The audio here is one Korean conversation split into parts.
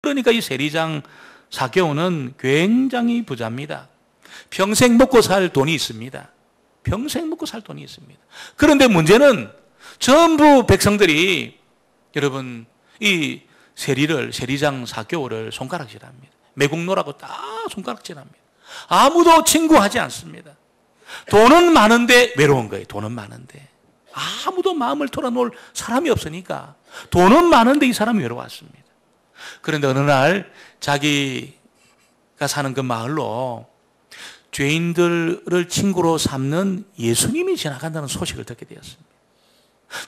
그러니까 이 세리장 삭개오는 굉장히 부자입니다. 평생 먹고 살 돈이 있습니다. 평생 먹고 살 돈이 있습니다. 그런데 문제는 전부 백성들이 여러분 이 세리장 삭개오를 손가락질합니다. 매국노라고 다 손가락질합니다. 아무도 친구하지 않습니다. 돈은 많은데 외로운 거예요. 돈은 많은데 아무도 마음을 털어놓을 사람이 없으니까 돈은 많은데 이 사람이 외로웠습니다. 그런데 어느 날 자기가 사는 그 마을로 죄인들을 친구로 삼는 예수님이 지나간다는 소식을 듣게 되었습니다.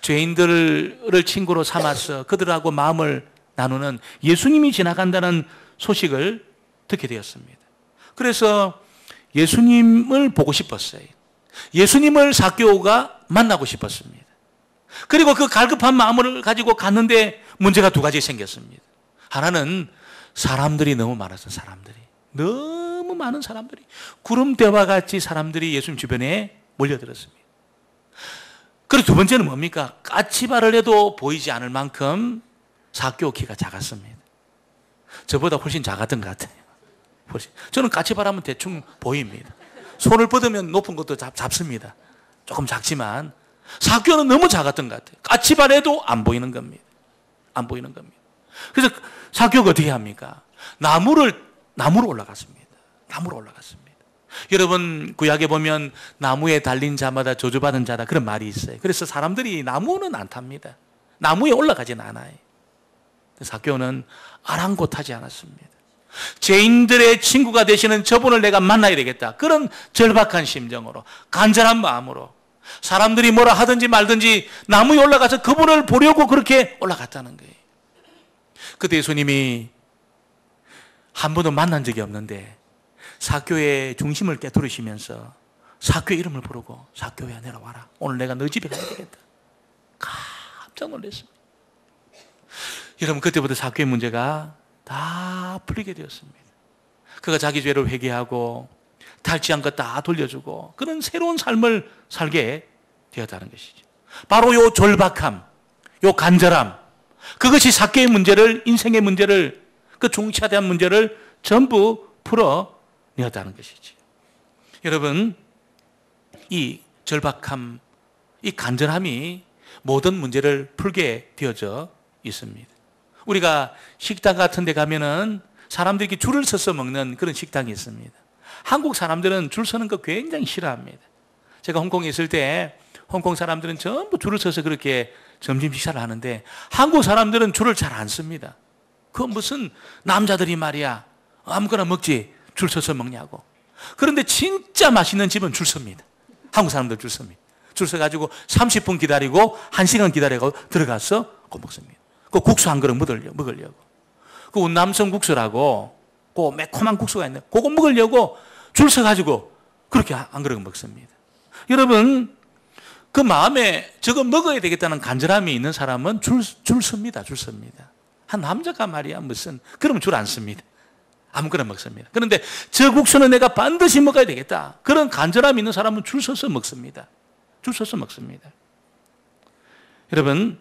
죄인들을 친구로 삼아서 그들하고 마음을 나누는 예수님이 지나간다는 소식을 듣게 되었습니다. 그래서 예수님을 보고 싶었어요. 예수님을 삭개오가 만나고 싶었습니다. 그리고 그 갈급한 마음을 가지고 갔는데 문제가 두 가지 생겼습니다. 하나는 사람들이 너무 많아서 너무 많은 사람들이 구름대와 같이 사람들이 예수님 주변에 몰려들었습니다. 그리고 두 번째는 뭡니까? 까치발을 해도 보이지 않을 만큼 삭개오 키가 작았습니다. 저보다 훨씬 작았던 것 같아요. 훨씬. 저는 까치발하면 대충 보입니다. 손을 뻗으면 높은 것도 잡습니다. 조금 작지만 삭개오는 너무 작았던 것 같아요. 까치발해도 안 보이는 겁니다. 안 보이는 겁니다. 그래서 삭개오가 어떻게 합니까? 나무로 올라갔습니다. 나무로 올라갔습니다. 여러분 구약에 보면 나무에 달린 자마다 저주받은 자다 그런 말이 있어요. 그래서 사람들이 나무는 안 탑니다. 나무에 올라가지는 않아요. 삭개오는 아랑곳하지 않았습니다. 죄인들의 친구가 되시는 저분을 내가 만나야 되겠다. 그런 절박한 심정으로 간절한 마음으로 사람들이 뭐라 하든지 말든지 나무에 올라가서 그분을 보려고 그렇게 올라갔다는 거예요. 그때 예수님이 한 번도 만난 적이 없는데 삭개오의 중심을 깨뜨리시면서 삭개오 이름을 부르고 삭개오야 내려와라. 오늘 내가 너 집에 가야 되겠다. 깜짝 놀랐습니다. 여러분 그때부터 삭개오의 문제가 다 풀리게 되었습니다. 그가 자기 죄를 회개하고 탈취한 것 다 돌려주고 그런 새로운 삶을 살게 되었다는 것이죠. 바로 요 절박함, 요 간절함, 그것이 삭개오의 문제를, 인생의 문제를, 그 중차대한 문제를 전부 풀어내었다는 것이죠. 여러분 이 절박함, 이 간절함이 모든 문제를 풀게 되어져 있습니다. 우리가 식당 같은 데 가면은 사람들이 줄을 서서 먹는 그런 식당이 있습니다. 한국 사람들은 줄 서는 거 굉장히 싫어합니다. 제가 홍콩에 있을 때 홍콩 사람들은 전부 줄을 서서 그렇게 점심 식사를 하는데 한국 사람들은 줄을 잘 안 씁니다. 그 무슨 남자들이 말이야 아무거나 먹지 줄 서서 먹냐고. 그런데 진짜 맛있는 집은 줄 섭니다. 한국 사람들 줄 섭니다. 줄 서가지고 30분 기다리고 1시간 기다리고 들어가서 그거 먹습니다. 그 국수 한 그릇 먹으려고. 그 운남성 국수라고 그 매콤한 국수가 있는데 그거 먹으려고 줄 서가지고 그렇게 한 그릇 먹습니다. 여러분 그 마음에 저거 먹어야 되겠다는 간절함이 있는 사람은 줄 섭니다. 줄 섭니다. 한 남자가 말이야 무슨 그러면 줄 안 씁니다. 아무거나 먹습니다. 그런데 저 국수는 내가 반드시 먹어야 되겠다. 그런 간절함이 있는 사람은 줄 서서 먹습니다. 줄 서서 먹습니다. 여러분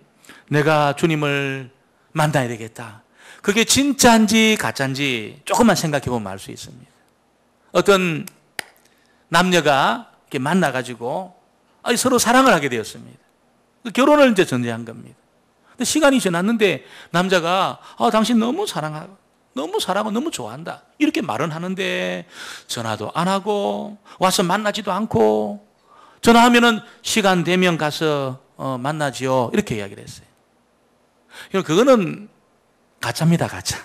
내가 주님을 만나야 되겠다. 그게 진짜인지 가짜인지 조금만 생각해 보면 알 수 있습니다. 어떤 남녀가 이렇게 만나가지고 서로 사랑을 하게 되었습니다. 결혼을 이제 전제한 겁니다. 근데 시간이 지났는데 남자가 당신 너무 사랑하고 너무 좋아한다. 이렇게 말은 하는데 전화도 안 하고 와서 만나지도 않고 전화하면은 시간 되면 가서 만나지요. 이렇게 이야기를 했어요. 그거는 가짜입니다, 가짜.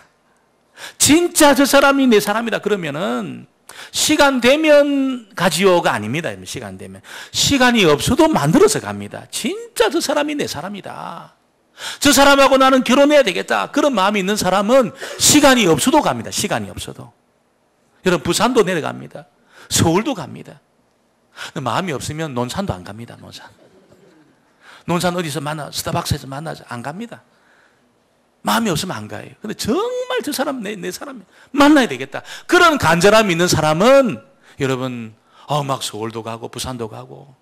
진짜 저 사람이 내 사람이다 그러면은 시간 되면 가지요가 아닙니다. 시간 되면. 시간이 없어도 만들어서 갑니다. 진짜 저 사람이 내 사람이다. 저 사람하고 나는 결혼해야 되겠다. 그런 마음이 있는 사람은 시간이 없어도 갑니다. 시간이 없어도. 여러분 부산도 내려갑니다. 서울도 갑니다. 마음이 없으면 논산도 안 갑니다. 논산 어디서 스타벅스에서 만나자 안 갑니다. 마음이 없으면 안 가요. 근데 정말 저 사람 내 사람 만나야 되겠다. 그런 간절함이 있는 사람은 여러분 막 서울도 가고 부산도 가고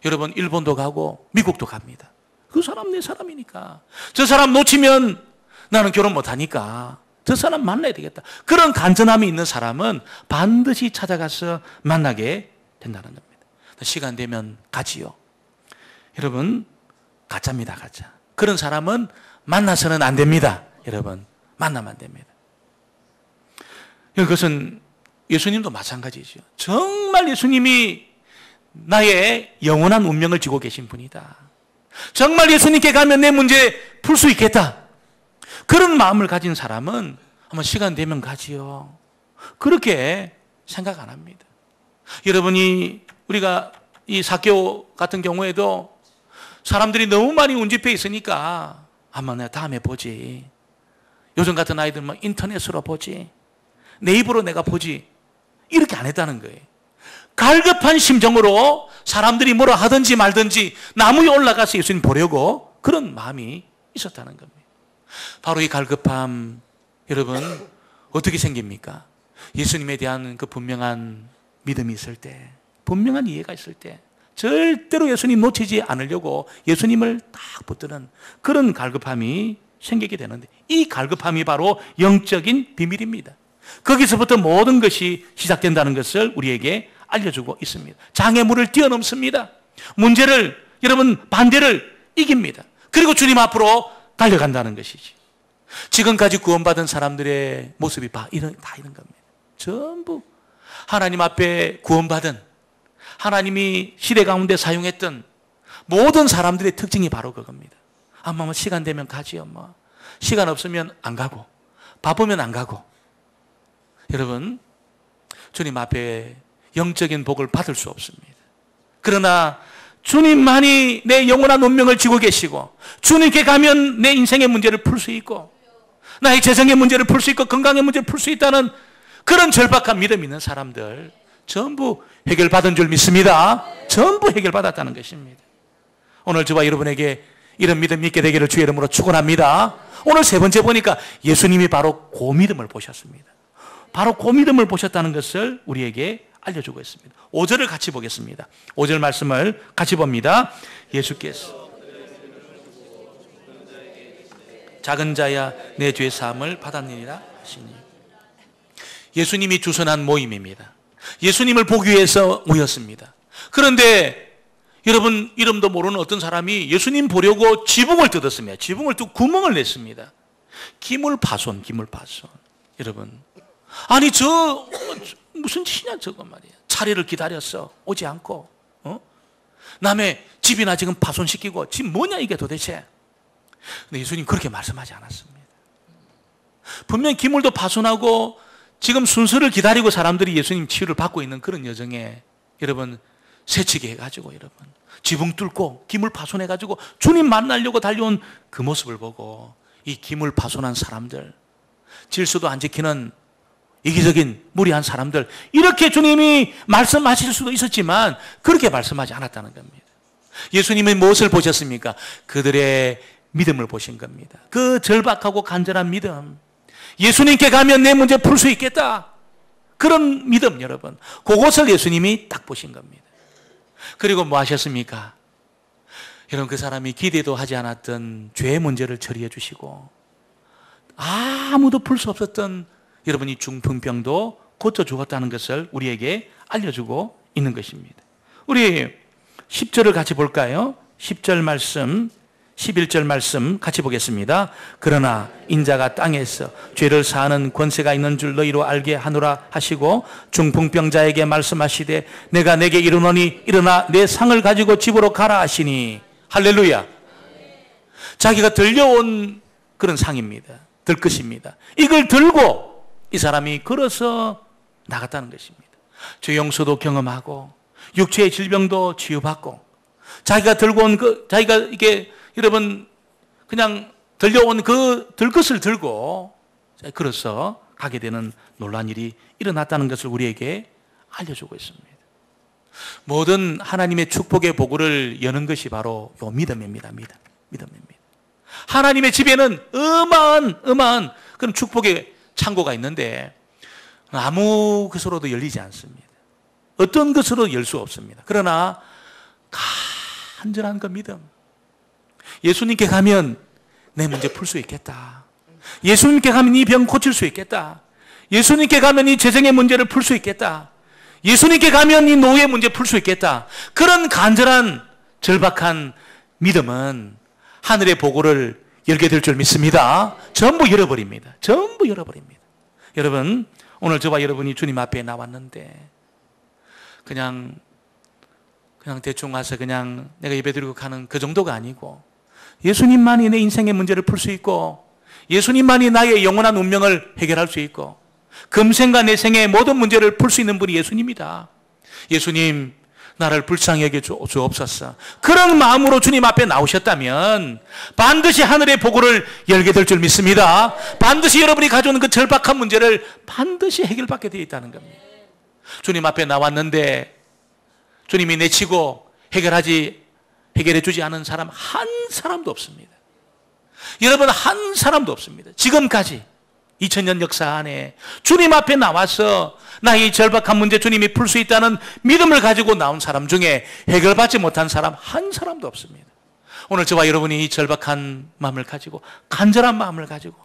여러분 일본도 가고 미국도 갑니다. 그 사람 내 사람이니까. 저 사람 놓치면 나는 결혼 못하니까 저 사람 만나야 되겠다. 그런 간절함이 있는 사람은 반드시 찾아가서 만나게 된다는 겁니다. 시간 되면 가지요. 여러분, 가짜입니다, 가짜. 그런 사람은 만나서는 안 됩니다. 여러분, 만나면 안 됩니다. 그것은 예수님도 마찬가지죠. 정말 예수님이 나의 영원한 운명을 쥐고 계신 분이다. 정말 예수님께 가면 내 문제 풀 수 있겠다. 그런 마음을 가진 사람은 한번 시간 되면 가지요. 그렇게 생각 안 합니다. 여러분이 우리가 이 사개오 같은 경우에도 사람들이 너무 많이 운집해 있으니까 한번 내가 다음에 보지. 요즘 같은 아이들 막 인터넷으로 보지. 내 입으로 내가 보지. 이렇게 안 했다는 거예요. 갈급한 심정으로 사람들이 뭐라 하든지 말든지 나무에 올라가서 예수님 보려고 그런 마음이 있었다는 겁니다. 바로 이 갈급함, 여러분, 어떻게 생깁니까? 예수님에 대한 그 분명한 믿음이 있을 때, 분명한 이해가 있을 때, 절대로 예수님 놓치지 않으려고 예수님을 딱 붙드는 그런 갈급함이 생기게 되는데, 이 갈급함이 바로 영적인 비밀입니다. 거기서부터 모든 것이 시작된다는 것을 우리에게 알려주고 있습니다. 장애물을 뛰어넘습니다. 문제를, 여러분, 반대를 이깁니다. 그리고 주님 앞으로 달려간다는 것이지. 지금까지 구원받은 사람들의 모습이 다 이런 겁니다. 전부 하나님 앞에 구원받은, 하나님이 시대 가운데 사용했던 모든 사람들의 특징이 바로 그겁니다. 뭐 시간 되면 가지요. 뭐 시간 없으면 안 가고, 바쁘면 안 가고. 여러분, 주님 앞에 영적인 복을 받을 수 없습니다. 그러나 주님만이 내 영원한 운명을 쥐고 계시고, 주님께 가면 내 인생의 문제를 풀 수 있고, 나의 재정의 문제를 풀 수 있고, 건강의 문제를 풀 수 있다는 그런 절박한 믿음 있는 사람들 전부 해결받은 줄 믿습니다. 전부 해결받았다는 것입니다. 오늘 저와 여러분에게 이런 믿음 있게 되기를 주의 이름으로 축원합니다. 오늘 세 번째 보니까 예수님이 바로 그 믿음을 보셨습니다. 바로 그 믿음을 보셨다는 것을 우리에게 알려주고 있습니다. 5절을 같이 보겠습니다. 5절 말씀을 같이 봅니다. 예수께서 작은 자야 내 죄 사함을 받았느니라 하시니. 예수님이 주선한 모임입니다. 예수님을 보기 위해서 모였습니다. 그런데 여러분, 이름도 모르는 어떤 사람이 예수님 보려고 지붕을 뜯었습니다. 지붕을 뜯고 구멍을 냈습니다. 기물파손. 여러분, 아니 저 무슨 짓이냐 저거 말이야. 차례를 기다렸어. 오지 않고, 남의 집이나 지금 파손시키고 지금 뭐냐 이게 도대체. 근데 예수님 그렇게 말씀하지 않았습니다. 분명히 기물도 파손하고 지금 순서를 기다리고 사람들이 예수님 치유를 받고 있는 그런 여정에 여러분 새치기 해가지고 여러분 지붕 뚫고 기물 파손해가지고 주님 만나려고 달려온 그 모습을 보고 이 기물 파손한 사람들, 질서도 안 지키는 이기적인 무리한 사람들, 이렇게 주님이 말씀하실 수도 있었지만 그렇게 말씀하지 않았다는 겁니다. 예수님이 무엇을 보셨습니까? 그들의 믿음을 보신 겁니다. 그 절박하고 간절한 믿음. 예수님께 가면 내 문제 풀 수 있겠다. 그런 믿음, 여러분. 그것을 예수님이 딱 보신 겁니다. 그리고 뭐 하셨습니까? 여러분, 그 사람이 기대도 하지 않았던 죄의 문제를 처리해 주시고, 아무도 풀 수 없었던 여러분이 중풍병도 고쳐 주었다는 것을 우리에게 알려주고 있는 것입니다. 우리 10절을 같이 볼까요? 10절 말씀, 11절 말씀 같이 보겠습니다. 그러나 인자가 땅에서 죄를 사하는 권세가 있는 줄 너희로 알게 하노라 하시고 중풍병자에게 말씀하시되 내가 내게 이르노니 일어나 내 상을 가지고 집으로 가라 하시니. 할렐루야. 자기가 들려온 그런 상입니다. 들것입니다. 이걸 들고 이 사람이 걸어서 나갔다는 것입니다. 죄 용서도 경험하고 육체의 질병도 치유받고 자기가 들고 온 자기가 이게 여러분 그냥 들려온 그 들것을 들고 걸어서 가게 되는 놀라운 일이 일어났다는 것을 우리에게 알려주고 있습니다. 모든 하나님의 축복의 보고를 여는 것이 바로 요 믿음입니다. 믿음입니다. 하나님의 집에는 어마어마한 그런 축복의 창고가 있는데 아무 것으로도 열리지 않습니다. 어떤 것으로 열 수 없습니다. 그러나 간절한 그 믿음, 예수님께 가면 내 문제 풀 수 있겠다. 예수님께 가면 이 병 고칠 수 있겠다. 예수님께 가면 이 재정의 문제를 풀 수 있겠다. 예수님께 가면 이 노예 문제 풀 수 있겠다. 그런 간절한 절박한 믿음은 하늘의 보고를 열게 될 줄 믿습니다. 전부 열어버립니다. 전부 열어버립니다. 여러분, 오늘 저와 여러분이 주님 앞에 나왔는데 그냥 대충 와서 그냥 내가 예배드리고 가는 그 정도가 아니고 예수님만이 내 인생의 문제를 풀 수 있고 예수님만이 나의 영원한 운명을 해결할 수 있고 금생과 내생의 모든 문제를 풀 수 있는 분이 예수님이다. 예수님, 나를 불쌍히 여겨 주옵소서. 그런 마음으로 주님 앞에 나오셨다면 반드시 하늘의 보고를 열게 될 줄 믿습니다. 반드시 여러분이 가져오는 그 절박한 문제를 반드시 해결받게 되어 있다는 겁니다. 주님 앞에 나왔는데 주님이 내치고 해결해 주지 않은 사람 한 사람도 없습니다. 여러분, 한 사람도 없습니다. 지금까지 2000년 역사 안에 주님 앞에 나와서 나의 절박한 문제 주님이 풀 수 있다는 믿음을 가지고 나온 사람 중에 해결받지 못한 사람 한 사람도 없습니다. 오늘 저와 여러분이 이 절박한 마음을 가지고 간절한 마음을 가지고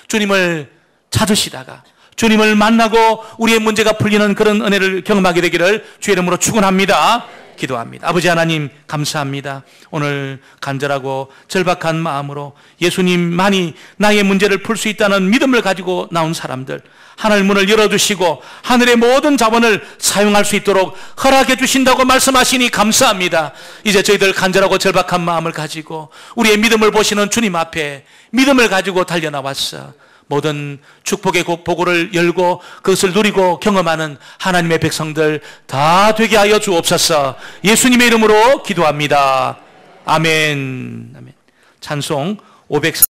주님을 찾으시다가 주님을 만나고 우리의 문제가 풀리는 그런 은혜를 경험하게 되기를 주의 이름으로 축원합니다. 기도합니다. 아버지 하나님, 감사합니다. 오늘 간절하고 절박한 마음으로 예수님만이 나의 문제를 풀 수 있다는 믿음을 가지고 나온 사람들, 하늘 문을 열어주시고 하늘의 모든 자원을 사용할 수 있도록 허락해 주신다고 말씀하시니 감사합니다. 이제 저희들 간절하고 절박한 마음을 가지고 우리의 믿음을 보시는 주님 앞에 믿음을 가지고 달려나왔어 모든 축복의 보고를 열고 그것을 누리고 경험하는 하나님의 백성들 다 되게 하여 주옵소서. 예수님의 이름으로 기도합니다. 아멘. 찬송 500